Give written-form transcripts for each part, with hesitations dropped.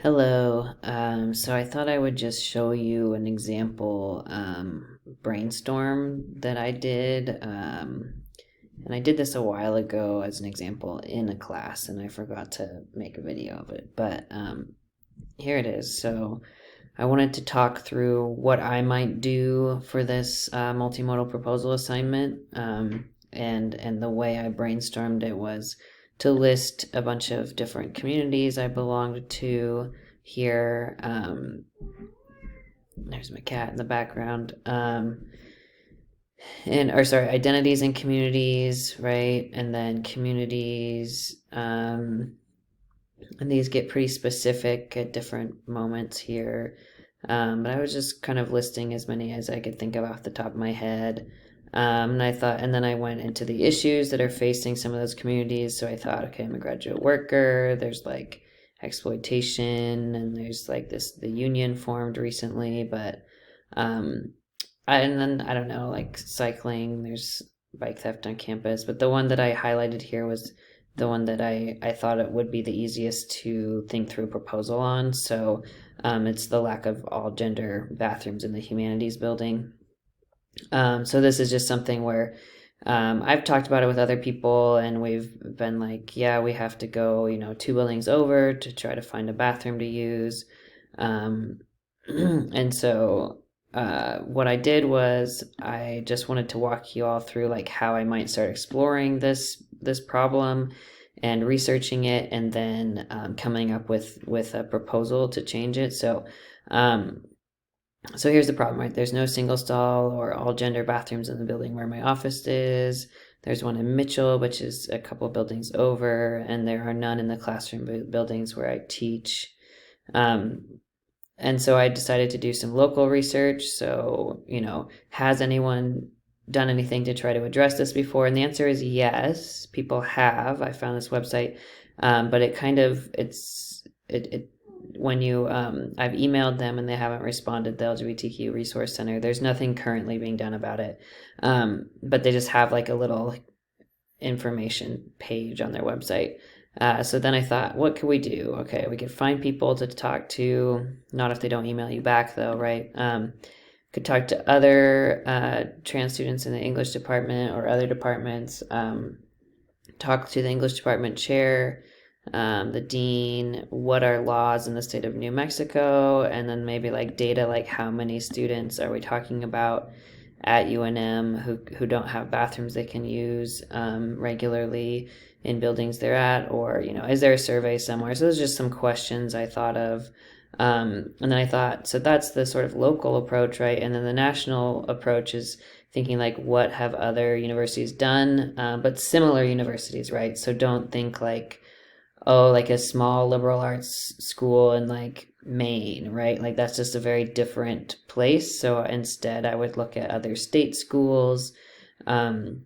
Hello. So I thought I would just show you an example brainstorm that I did. And I did this a while ago as an example in a class, and I forgot to make a video of it. But here it is. So I wanted to talk through what I might do for this multimodal proposal assignment. And the way I brainstormed it was to list a bunch of different communities I belonged to here. There's my cat in the background. Identities and communities, right? And then communities. And these get pretty specific at different moments here. But I was just kind of listing as many as I could think of off the top of my head. And then I went into the issues that are facing some of those communities. So I thought, okay, I'm a graduate worker. There's like exploitation, and there's like the union formed recently, but, and then I don't know, like cycling, there's bike theft on campus. But the one that I highlighted here was the one that I thought it would be the easiest to think through a proposal on. So it's the lack of all gender bathrooms in the humanities building. So this is just something where I've talked about it with other people, and we've been like, yeah, we have to go, two buildings over to try to find a bathroom to use. Um, and so what I did was I just wanted to walk you all through like how I might start exploring this problem and researching it, and then coming up with a proposal to change it. Um, so here's the problem, right? There's no single stall or all gender bathrooms in the building where my office is. There's one in Mitchell, which is a couple buildings over, and there are none in the classroom buildings where I teach. Um, and so I decided to do some local research. So, has anyone done anything to try to address this before? And the answer is yes, people have. I found this website, but it when you I've emailed them and they haven't responded. The LGBTQ Resource Center. There's nothing currently being done about it, but they just have like a little information page on their website. So then I thought, what could we do? Okay, we could find people to talk to. Not if they don't email you back, though, right? Could talk to other trans students in the English department or other departments. Talk to the English department chair, the dean, what are laws in the state of New Mexico, and then maybe like data, like how many students are we talking about at UNM who don't have bathrooms they can use regularly in buildings they're at, or is there a survey somewhere? So those are just some questions I thought of. And then I thought, so that's the sort of local approach, right? And then the national approach is thinking like, what have other universities done, but similar universities, right? So don't think like, oh, like a small liberal arts school in like Maine, right? Like that's just a very different place. So instead, I would look at other state schools, um,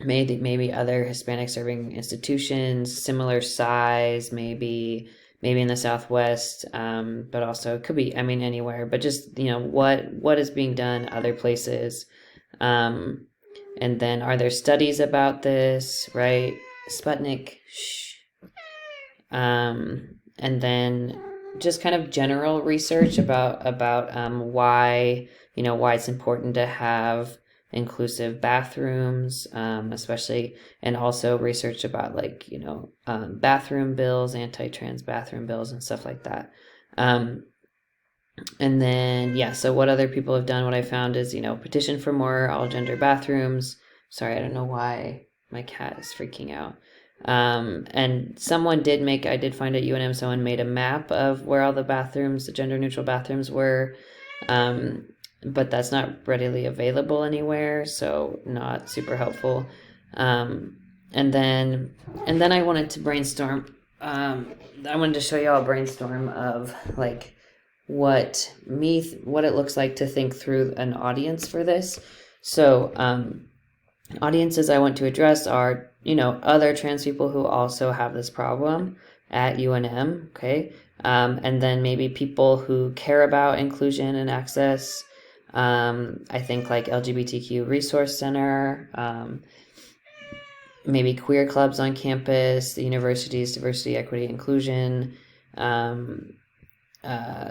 maybe other Hispanic serving institutions, similar size, maybe in the Southwest, but also it could be, I mean, anywhere. But just what is being done other places, um, and then are there studies about this, right? Sputnik, shh. And then just kind of general research about why it's important to have inclusive bathrooms, especially, and also research about like bathroom bills, anti-trans bathroom bills, and stuff like that. Um, and then yeah, so what other people have done? What I found is petition for more all gender bathrooms. Sorry, I don't know why my cat is freaking out. And I did find at UNM, someone made a map of where all the bathrooms, the gender neutral bathrooms were. Um, but that's not readily available anywhere, so not super helpful. Um, and then, and then I wanted to brainstorm. I wanted to show you all a brainstorm of like what it looks like to think through an audience for this. So, audiences I want to address are, other trans people who also have this problem at UNM, okay? And then maybe people who care about inclusion and access. I think like LGBTQ Resource Center, maybe queer clubs on campus, the university's diversity, equity, inclusion, um,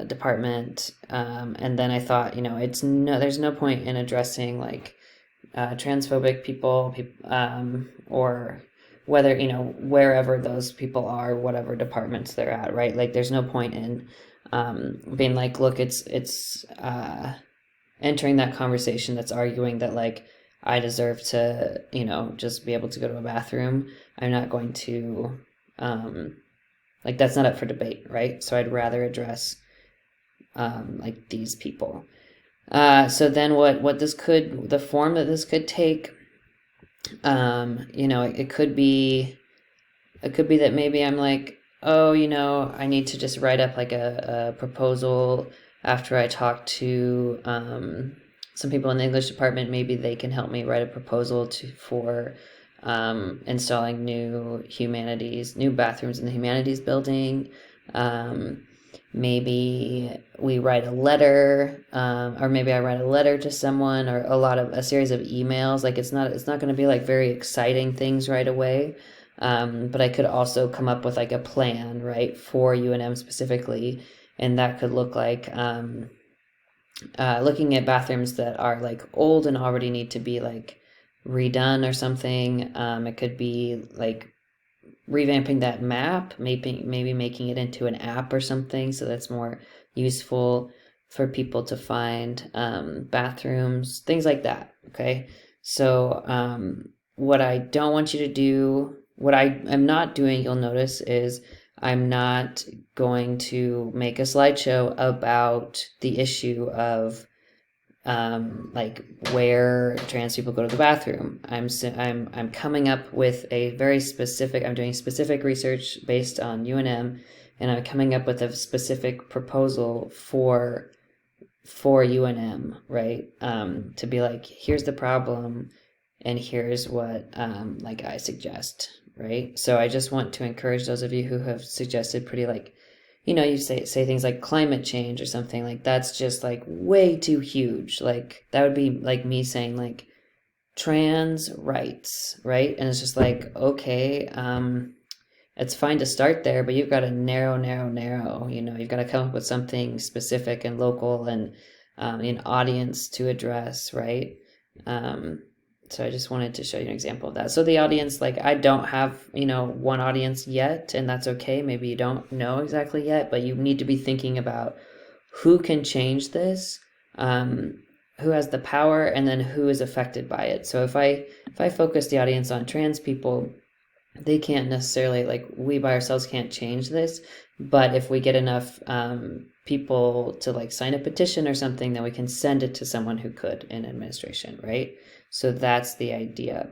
department, and then I thought, there's no point in addressing like transphobic people, or whether wherever those people are, whatever departments they're at, right? Like, there's no point in being like, look, it's entering that conversation that's arguing that like I deserve to, just be able to go to a bathroom. I'm not going to, like, that's not up for debate, right? So I'd rather address like these people. So then the form that this could take, it could be that maybe I'm like, oh, I need to just write up like a proposal after I talk to some people in the English department. Maybe they can help me write a proposal for installing new bathrooms in the humanities building. Maybe we write a letter, or maybe I write a letter to someone, or a series of emails. Like, it's not going to be like very exciting things right away. But I could also come up with like a plan, right, for UNM specifically, and that could look like looking at bathrooms that are like old and already need to be like redone or something. It could be like revamping that map, maybe making it into an app or something, so that's more useful for people to find bathrooms, things like that. Okay, so what I don't want you to do, what I am not doing, you'll notice, is I'm not going to make a slideshow about the issue of like where trans people go to the bathroom. I'm coming up with a very specific. I'm doing specific research based on UNM, and I'm coming up with a specific proposal for UNM, right? To be like, here's the problem, and here's what like I suggest, right? So I just want to encourage those of you who have suggested pretty like, you say things like climate change or something, like that's just like way too huge. Like, that would be like me saying like trans rights, right? And it's just like, okay, it's fine to start there, but you've got to narrow. You've got to come up with something specific and local, and an audience to address, right? So I just wanted to show you an example of that. So the audience, like, I don't have, one audience yet, and that's okay. Maybe you don't know exactly yet, but you need to be thinking about who can change this, who has the power, and then who is affected by it. So if I focus the audience on trans people, they can't necessarily, like, we by ourselves can't change this, but if we get enough people to like sign a petition or something, then we can send it to someone who could in administration, right? So that's the idea.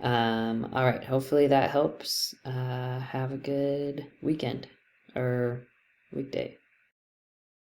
All right, hopefully that helps. Have a good weekend or weekday.